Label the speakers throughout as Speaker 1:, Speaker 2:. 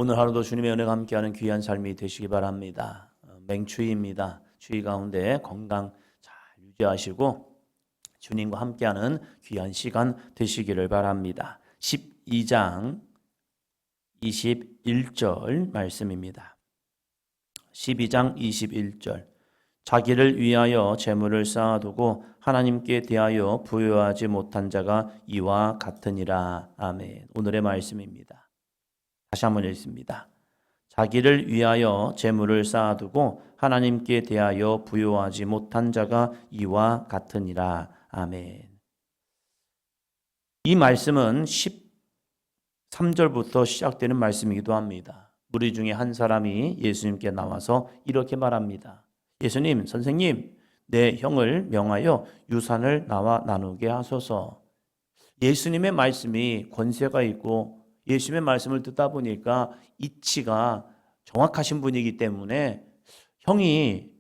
Speaker 1: 오늘 하루도 주님의 은혜가 함께하는 귀한 삶이 되시기 바랍니다. 맹추위입니다. 추위 가운데 건강 잘 유지하시고 주님과 함께하는 귀한 시간 되시기를 바랍니다. 12장 21절 말씀입니다. 12장 21절 자기를 위하여 재물을 쌓아두고 하나님께 대하여 부여하지 못한 자가 이와 같으니라. 아멘. 오늘의 말씀입니다. 다시 한번 읽습니다. 자기를 위하여 재물을 쌓아두고 하나님께 대하여 부여하지 못한 자가 이와 같으니라. 아멘. 이 말씀은 13절부터 시작되는 말씀이기도 합니다. 무리 중에 한 사람이 예수님께 나와서 이렇게 말합니다. 예수님, 선생님, 내 형을 명하여 유산을 나와 나누게 하소서. 예수님의 말씀이 권세가 있고 예수님의 말씀을 듣다 보니까 이치가 정확하신 분이기 때문에 형이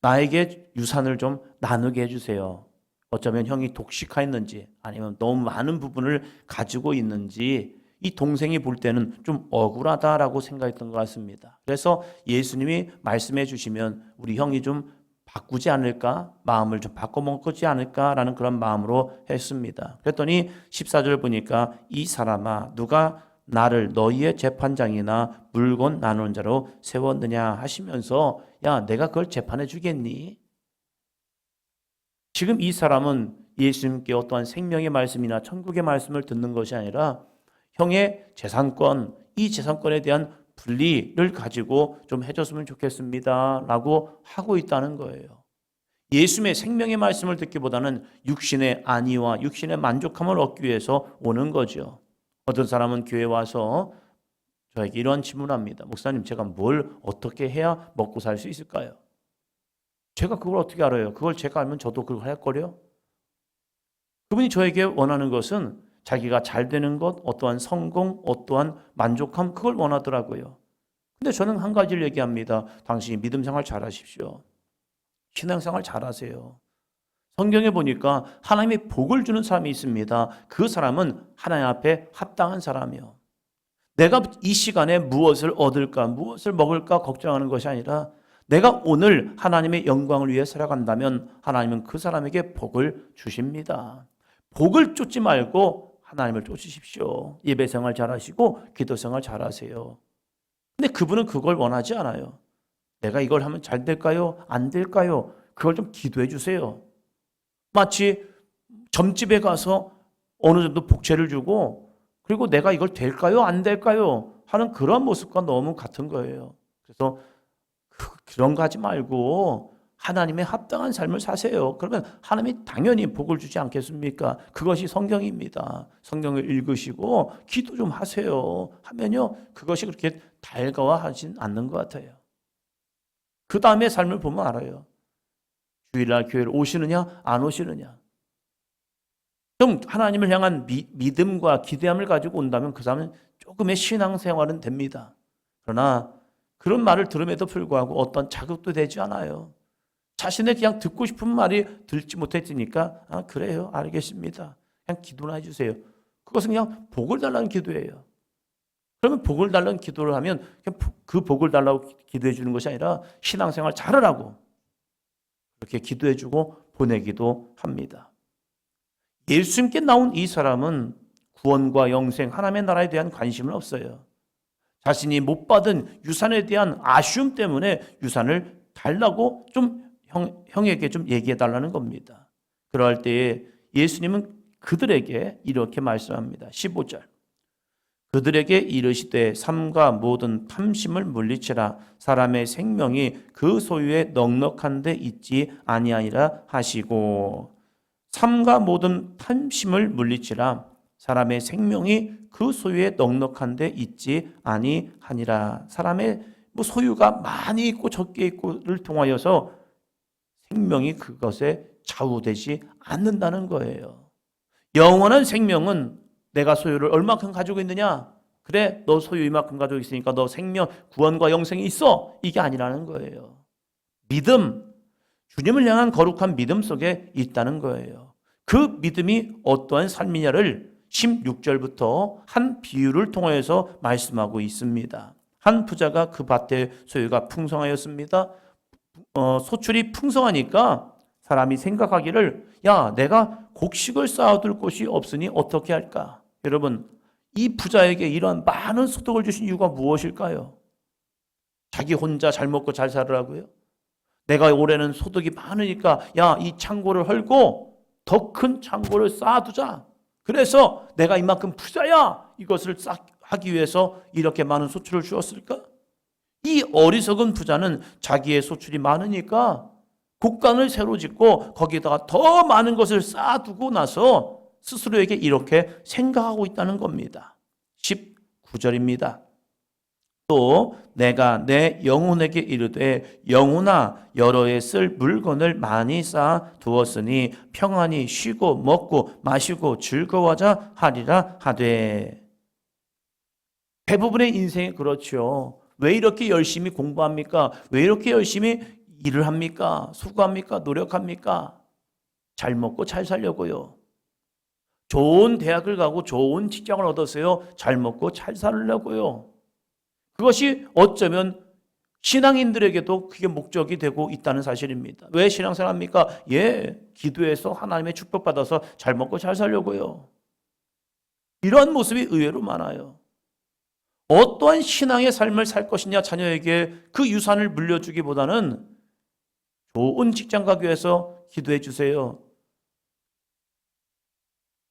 Speaker 1: 나에게 유산을 좀 나누게 해주세요. 어쩌면 형이 독식하였는지 아니면 너무 많은 부분을 가지고 있는지 이 동생이 볼 때는 좀 억울하다라고 생각했던 것 같습니다. 그래서 예수님이 말씀해 주시면 우리 형이 좀 바꾸지 않을까? 마음을 좀 바꿔먹지 않을까라는 그런 마음으로 했습니다. 그랬더니 14절 보니까 이 사람아 누가 나를 너희의 재판장이나 물건 나누는 자로 세웠느냐 하시면서 야 내가 그걸 재판해 주겠니? 지금 이 사람은 예수님께 어떠한 생명의 말씀이나 천국의 말씀을 듣는 것이 아니라 형의 재산권, 이 재산권에 대한 분리를 가지고 좀 해줬으면 좋겠습니다 라고 하고 있다는 거예요. 예수님의 생명의 말씀을 듣기보다는 육신의 안위와 육신의 만족함을 얻기 위해서 오는 거죠. 어떤 사람은 교회에 와서 저에게 이런 질문을 합니다. 목사님, 제가 뭘 어떻게 해야 먹고 살 수 있을까요? 제가 그걸 어떻게 알아요? 그걸 제가 알면 저도 그걸 할 거요? 그분이 저에게 원하는 것은 자기가 잘 되는 것, 어떠한 성공, 어떠한 만족함, 그걸 원하더라고요. 근데 저는 한 가지를 얘기합니다. 당신이 믿음 생활 잘하십시오. 신앙생활 잘하세요. 성경에 보니까 하나님이 복을 주는 사람이 있습니다. 그 사람은 하나님 앞에 합당한 사람이요. 내가 이 시간에 무엇을 얻을까, 무엇을 먹을까 걱정하는 것이 아니라 내가 오늘 하나님의 영광을 위해 살아간다면 하나님은 그 사람에게 복을 주십니다. 복을 쫓지 말고 하나님을 쫓으십시오. 예배생활 잘하시고 기도생활 잘하세요. 근데 그분은 그걸 원하지 않아요. 내가 이걸 하면 잘 될까요? 안 될까요? 그걸 좀 기도해 주세요. 마치 점집에 가서 어느 정도 복채를 주고 그리고 내가 이걸 될까요? 안 될까요? 하는 그런 모습과 너무 같은 거예요. 그래서 그런 거 하지 말고 하나님의 합당한 삶을 사세요. 그러면 하나님이 당연히 복을 주지 않겠습니까? 그것이 성경입니다. 성경을 읽으시고 기도 좀 하세요. 하면요, 그것이 그렇게 달가워하진 않는 것 같아요. 그 다음에 삶을 보면 알아요. 주일날 교회를 오시느냐 안 오시느냐. 좀 하나님을 향한 믿음과 기대함을 가지고 온다면 그 사람은 조금의 신앙생활은 됩니다. 그러나 그런 말을 들음에도 불구하고 어떤 자극도 되지 않아요. 자신의 그냥 듣고 싶은 말이 들지 못했으니까 아 그래요 알겠습니다. 그냥 기도나 해주세요. 그것은 그냥 복을 달라는 기도예요. 그러면 복을 달라는 기도를 하면 그냥 그 복을 달라고 기도해 주는 것이 아니라 신앙생활 잘하라고 그렇게 기도해 주고 보내기도 합니다. 예수님께 나온 이 사람은 구원과 영생 하나님의 나라에 대한 관심은 없어요. 자신이 못 받은 유산에 대한 아쉬움 때문에 유산을 달라고 좀 형에게 좀 얘기해 달라는 겁니다. 그럴 때에 예수님은 그들에게 이렇게 말씀합니다. 15절 그들에게 이르시되 삼가 모든 탐심을 물리치라. 사람의 생명이 그 소유에 넉넉한 데 있지 아니하니라 하시고 삼가 모든 탐심을 물리치라. 사람의 생명이 그 소유에 넉넉한 데 있지 아니하니라. 사람의 소유가 많이 있고 적게 있고를 통하여서 생명이 그것에 좌우되지 않는다는 거예요. 영원한 생명은 내가 소유를 얼마큼 가지고 있느냐? 그래, 너 소유 이만큼 가지고 있으니까 너 생명, 구원과 영생이 있어. 이게 아니라는 거예요. 믿음, 주님을 향한 거룩한 믿음 속에 있다는 거예요. 그 믿음이 어떠한 삶이냐를 16절부터 한 비유를 통해서 말씀하고 있습니다. 한 부자가 그 밭의 소유가 풍성하였습니다. 소출이 풍성하니까 사람이 생각하기를 야, 내가 곡식을 쌓아둘 곳이 없으니 어떻게 할까? 여러분, 이 부자에게 이런 많은 소득을 주신 이유가 무엇일까요? 자기 혼자 잘 먹고 잘 살으라고요? 내가 올해는 소득이 많으니까 야, 이 창고를 헐고 더 큰 창고를 쌓아두자. 그래서 내가 이만큼 부자야. 이것을 하기 위해서 이렇게 많은 소출을 주었을까? 이 어리석은 부자는 자기의 소출이 많으니까 곡간을 새로 짓고 거기에다가 더 많은 것을 쌓아두고 나서 스스로에게 이렇게 생각하고 있다는 겁니다. 19절입니다. 또 내가 내 영혼에게 이르되 영혼아 여러 해 쓸 물건을 많이 쌓아 두었으니 평안히 쉬고 먹고 마시고 즐거워하자 하리라 하되. 대부분의 인생이 그렇죠. 왜 이렇게 열심히 공부합니까? 왜 이렇게 열심히 일을 합니까? 수고합니까? 노력합니까? 잘 먹고 잘 살려고요. 좋은 대학을 가고 좋은 직장을 얻었어요. 잘 먹고 잘 살려고요. 그것이 어쩌면 신앙인들에게도 그게 목적이 되고 있다는 사실입니다. 왜 신앙생활 합니까? 기도해서 하나님의 축복받아서 잘 먹고 잘 살려고요. 이런 모습이 의외로 많아요. 어떠한 신앙의 삶을 살 것이냐, 자녀에게 그 유산을 물려주기보다는 좋은 직장 가기 위해서 기도해 주세요.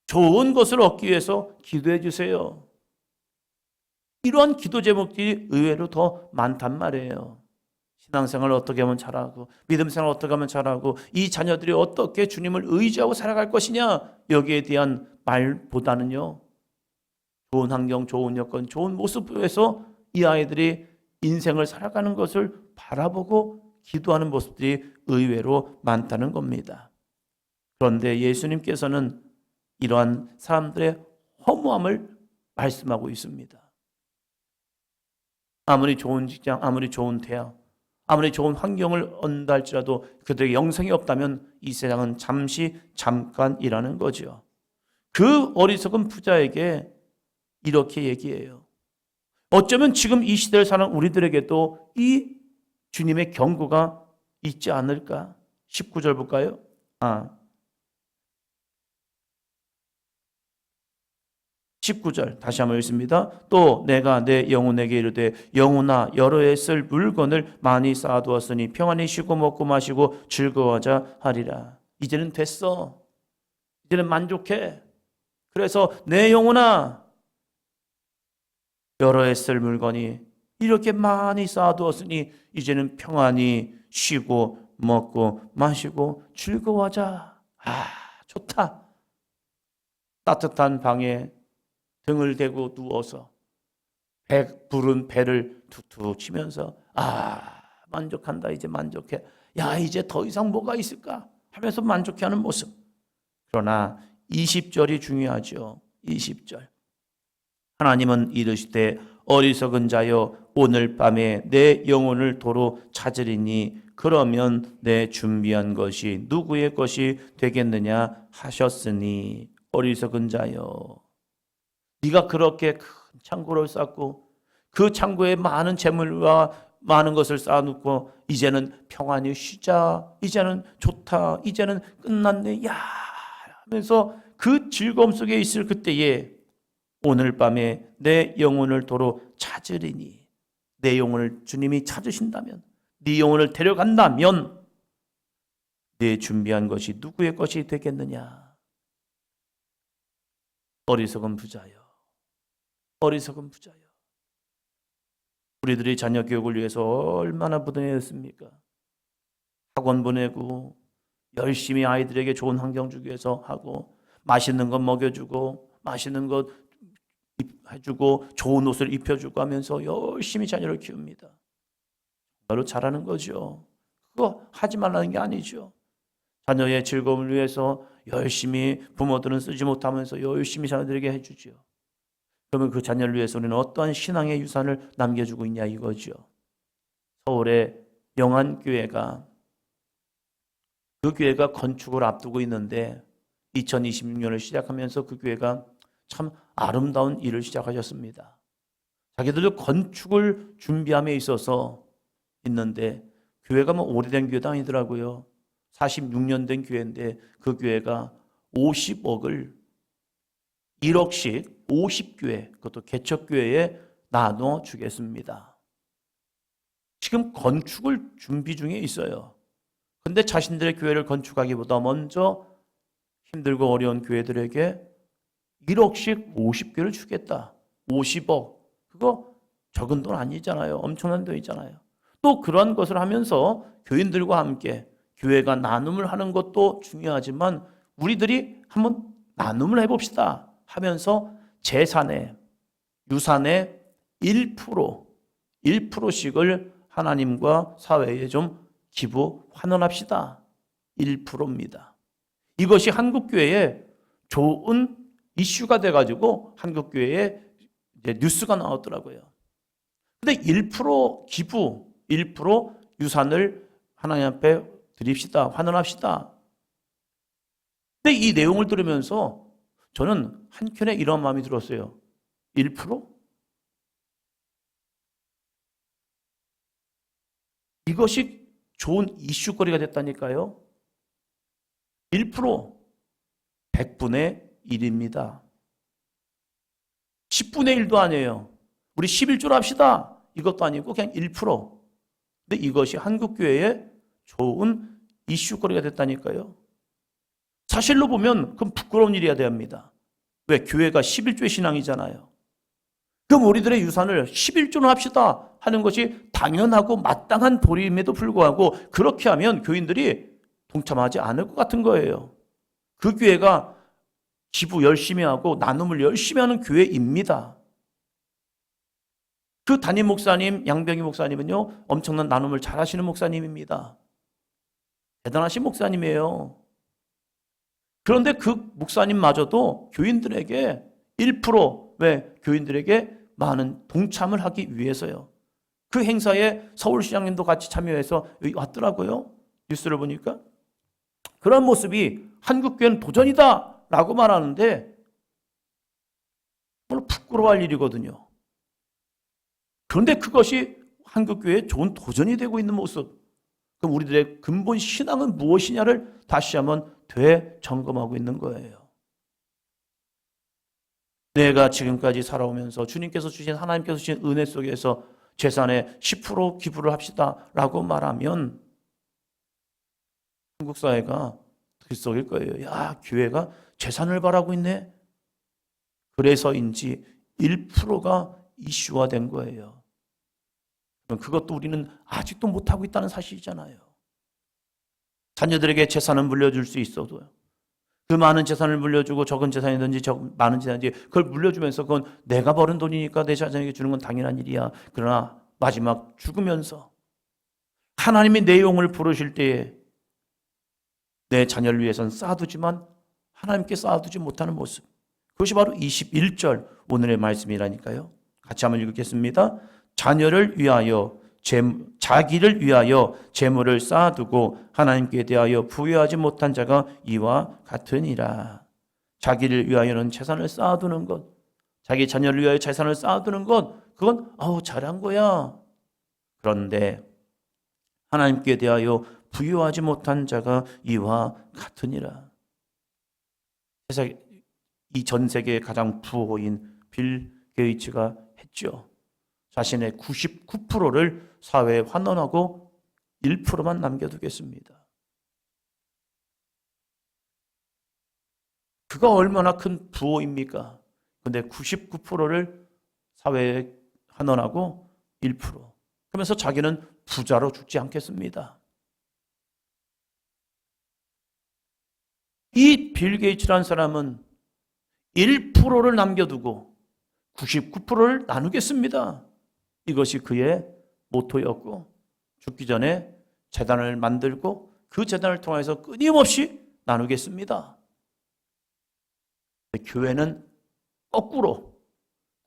Speaker 1: 좋은 것을 얻기 위해서 기도해 주세요. 이러한 기도 제목들이 의외로 더 많단 말이에요. 신앙생활을 어떻게 하면 잘하고 믿음생활을 어떻게 하면 잘하고 이 자녀들이 어떻게 주님을 의지하고 살아갈 것이냐, 여기에 대한 말보다는요, 좋은 환경, 좋은 여건, 좋은 모습에서 이 아이들이 인생을 살아가는 것을 바라보고 기도하는 모습들이 의외로 많다는 겁니다. 그런데 예수님께서는 이러한 사람들의 허무함을 말씀하고 있습니다. 아무리 좋은 직장, 아무리 좋은 대학, 아무리 좋은 환경을 얻는다 할지라도 그들에게 영생이 없다면 이 세상은 잠깐이라는 거죠. 그 어리석은 부자에게 이렇게 얘기해요. 어쩌면 지금 이 시대를 사는 우리들에게도 이 주님의 경고가 있지 않을까? 19절 볼까요? 19절 다시 한번 읽습니다. 또 내가 내 영혼에게 이르되 영혼아 여러 해 쓸 물건을 많이 쌓아두었으니 평안히 쉬고 먹고 마시고 즐거워하자 하리라. 이제는 됐어. 이제는 만족해. 그래서 내 영혼아 여러 해 쓸 물건이 이렇게 많이 쌓아두었으니 이제는 평안히 쉬고 먹고 마시고 즐거워하자. 좋다. 따뜻한 방에 등을 대고 누워서 부른 배를 툭툭 치면서 만족한다. 이제 만족해. 이제 더 이상 뭐가 있을까 하면서 만족해하는 모습. 그러나 20절이 중요하죠. 20절. 하나님은 이르시되 어리석은 자여 오늘 밤에 내 영혼을 도로 찾으리니 그러면 내 준비한 것이 누구의 것이 되겠느냐 하셨으니. 어리석은 자여, 네가 그렇게 큰 창고를 쌓고 그 창고에 많은 재물과 많은 것을 쌓아놓고 이제는 평안히 쉬자, 이제는 좋다, 이제는 끝났네 하면서 그 즐거움 속에 있을 그때에 오늘 밤에 내 영혼을 도로 찾으리니, 내 영혼을 주님이 찾으신다면, 네 영혼을 데려간다면 내 준비한 것이 누구의 것이 되겠느냐. 어리석은 부자여, 어리석은 부자여. 우리들이 자녀 교육을 위해서 얼마나 부단했습니까? 학원 보내고 열심히 아이들에게 좋은 환경 주기 위해서 하고, 맛있는 것 먹여주고 맛있는 것 해주고 좋은 옷을 입혀주고 하면서 열심히 자녀를 키웁니다. 바로 잘하는 거죠. 그거 하지 말라는 게 아니죠. 자녀의 즐거움을 위해서 열심히 부모들은 쓰지 못하면서 열심히 자녀들에게 해주죠. 그러면 그 자녀를 위해서 우리는 어떠한 신앙의 유산을 남겨주고 있냐 이거죠. 서울의 영안교회가, 그 교회가 건축을 앞두고 있는데 2026년을 시작하면서 그 교회가 참 아름다운 일을 시작하셨습니다. 자기들도 건축을 준비함에 있어서 있는데 교회가 뭐 오래된 교회도 아니더라고요. 46년 된 교회인데 그 교회가 50억을 1억씩 50교회, 그것도 개척교회에 나눠 주겠습니다. 지금 건축을 준비 중에 있어요. 근데 자신들의 교회를 건축하기보다 먼저 힘들고 어려운 교회들에게 1억씩 50교회를 주겠다. 50억. 그거 적은 돈 아니잖아요. 엄청난 돈이잖아요. 또 그런 것을 하면서 교인들과 함께 교회가 나눔을 하는 것도 중요하지만 우리들이 한번 나눔을 해봅시다 하면서 재산의 유산의 1%씩을 하나님과 사회에 좀 기부 환원합시다. 1%입니다. 이것이 한국교회에 좋은 이슈가 돼가지고 한국교회에 이제 뉴스가 나왔더라고요. 근데 1% 기부, 1% 유산을 하나님 앞에 드립시다. 환원합시다. 근데 이 내용을 들으면서 저는 한켠에 이런 마음이 들었어요. 1%? 이것이 좋은 이슈거리가 됐다니까요. 1%, 100분의 1입니다. 10분의 1도 아니에요. 우리 11조로 합시다. 이것도 아니고 그냥 1%. 근데 이것이 한국교회에 좋은 이슈거리가 됐다니까요. 사실로 보면 그건 부끄러운 일이어야 됩니다. 왜? 교회가 11조의 신앙이잖아요. 그럼 우리들의 유산을 11조로 합시다 하는 것이 당연하고 마땅한 도리임에도 불구하고 그렇게 하면 교인들이 동참하지 않을 것 같은 거예요. 그 교회가 기부 열심히 하고 나눔을 열심히 하는 교회입니다. 그 담임 목사님, 양병희 목사님은요, 엄청난 나눔을 잘 하시는 목사님입니다. 대단하신 목사님이에요. 그런데 그 목사님마저도 교인들에게 1%, 왜? 교인들에게 많은 동참을 하기 위해서요. 그 행사에 서울시장님도 같이 참여해서 여기 왔더라고요. 뉴스를 보니까. 그런 모습이 한국교회는 도전이다 라고 말하는데 정말 부끄러워할 일이거든요. 그런데 그것이 한국교회의 좋은 도전이 되고 있는 모습. 그럼 우리들의 근본 신앙은 무엇이냐를 다시 한번 되점검하고 있는 거예요. 내가 지금까지 살아오면서 주님께서 주신 하나님께서 주신 은혜 속에서 재산의 10% 기부를 합시다 라고 말하면 한국 사회가 들썩일 거예요. 야, 교회가 재산을 바라고 있네. 그래서인지 1%가 이슈화된 거예요. 그것도 우리는 아직도 못하고 있다는 사실이잖아요. 자녀들에게 재산은 물려줄 수 있어도요. 그 많은 재산을 물려주고 적은 재산이든지 많은 재산이든지 그걸 물려주면서 그건 내가 벌은 돈이니까 내 자녀에게 주는 건 당연한 일이야. 그러나 마지막 죽으면서 하나님이 내 영을 부르실 때에 내 자녀를 위해서는 쌓아두지만 하나님께 쌓아두지 못하는 모습. 그것이 바로 21절 오늘의 말씀이라니까요. 같이 한번 읽겠습니다. 자녀를 위하여 자기를 위하여 재물을 쌓아두고 하나님께 대하여 부여하지 못한 자가 이와 같으니라. 자기를 위하여는 재산을 쌓아두는 것, 자기 자녀를 위하여 재산을 쌓아두는 것, 그건 잘한 거야. 그런데 하나님께 대하여 부여하지 못한 자가 이와 같으니라. 이 전 세계의 가장 부호인 빌 게이츠가 했죠. 자신의 99%를 사회에 환원하고 1%만 남겨두겠습니다. 그가 얼마나 큰 부호입니까? 그런데 99%를 사회에 환원하고 1%. 그러면서 자기는 부자로 죽지 않겠습니다. 이 빌 게이츠라는 사람은 1%를 남겨두고 99%를 나누겠습니다. 이것이 그의 모토였고 죽기 전에 재단을 만들고 그 재단을 통해서 끊임없이 나누겠습니다. 교회는 거꾸로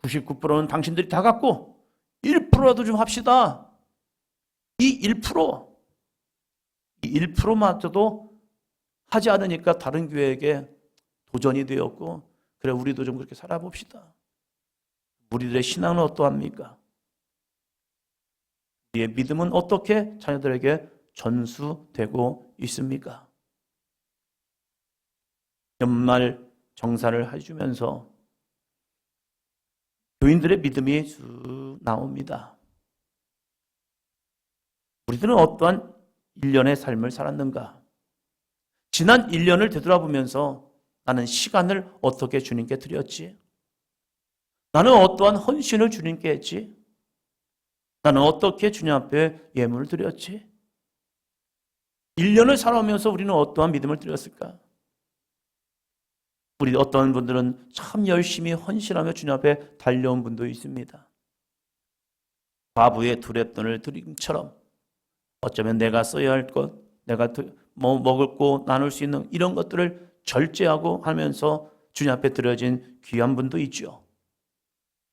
Speaker 1: 99%는 당신들이 다 갖고 1%라도 좀 합시다. 이 1%마저도 하지 않으니까 다른 교회에게 도전이 되었고 그래, 우리도 좀 그렇게 살아봅시다. 우리들의 신앙은 어떠합니까? 우리의 믿음은 어떻게 자녀들에게 전수되고 있습니까? 연말 정사를 해주면서 교인들의 믿음이 쭉 나옵니다. 우리들은 어떠한 1년의 삶을 살았는가? 지난 1년을 되돌아보면서 나는 시간을 어떻게 주님께 드렸지? 나는 어떠한 헌신을 주님께 했지? 나는 어떻게 주님 앞에 예물을 드렸지? 1년을 살아오면서 우리는 어떠한 믿음을 드렸을까? 우리 어떤 분들은 참 열심히 헌신하며 주님 앞에 달려온 분도 있습니다. 과부의 두랩돈을 드림처럼 어쩌면 내가 써야 할 것, 내가 먹을 거 나눌 수 있는 이런 것들을 절제하고 하면서 주님 앞에 드려진 귀한 분도 있죠.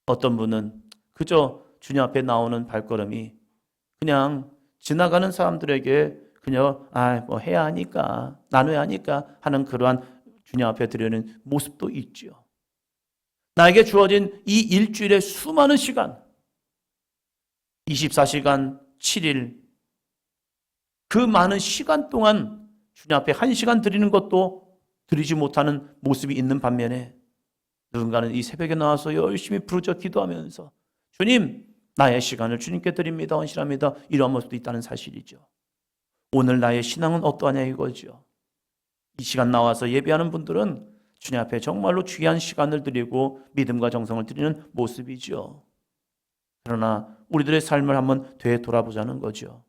Speaker 1: 어떤 분은 그저 주님 앞에 나오는 발걸음이 그냥 지나가는 사람들에게 그냥 뭐 해야 하니까 나눠야 하니까 하는 그러한 주님 앞에 드리는 모습도 있죠. 나에게 주어진 이 일주일의 수많은 시간, 24시간 7일 그 많은 시간 동안 주님 앞에 1시간 드리는 것도 드리지 못하는 모습이 있는 반면에 누군가는 이 새벽에 나와서 열심히 부르짖어 기도하면서 주님, 나의 시간을 주님께 드립니다. 헌신합니다. 이런 모습도 있다는 사실이죠. 오늘 나의 신앙은 어떠하냐 이거죠. 이 시간 나와서 예배하는 분들은 주님 앞에 정말로 귀한 시간을 드리고 믿음과 정성을 드리는 모습이죠. 그러나 우리들의 삶을 한번 되돌아보자는 거죠.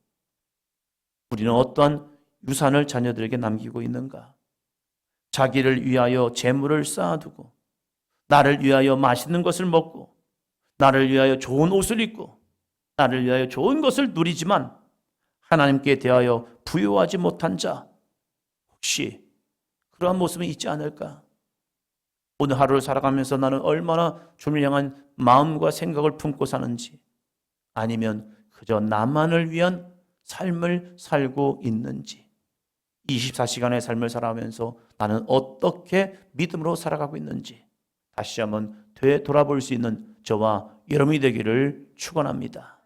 Speaker 1: 우리는 어떠한 유산을 자녀들에게 남기고 있는가? 자기를 위하여 재물을 쌓아두고 나를 위하여 맛있는 것을 먹고 나를 위하여 좋은 옷을 입고 나를 위하여 좋은 것을 누리지만 하나님께 대하여 부요하지 못한 자 혹시 그러한 모습이 있지 않을까? 오늘 하루를 살아가면서 나는 얼마나 주님을 향한 마음과 생각을 품고 사는지 아니면 그저 나만을 위한 삶을 살고 있는지 24시간의 삶을 살아가면서 나는 어떻게 믿음으로 살아가고 있는지 다시 한번 되돌아볼 수 있는 저와 여러분이 되기를 축원합니다.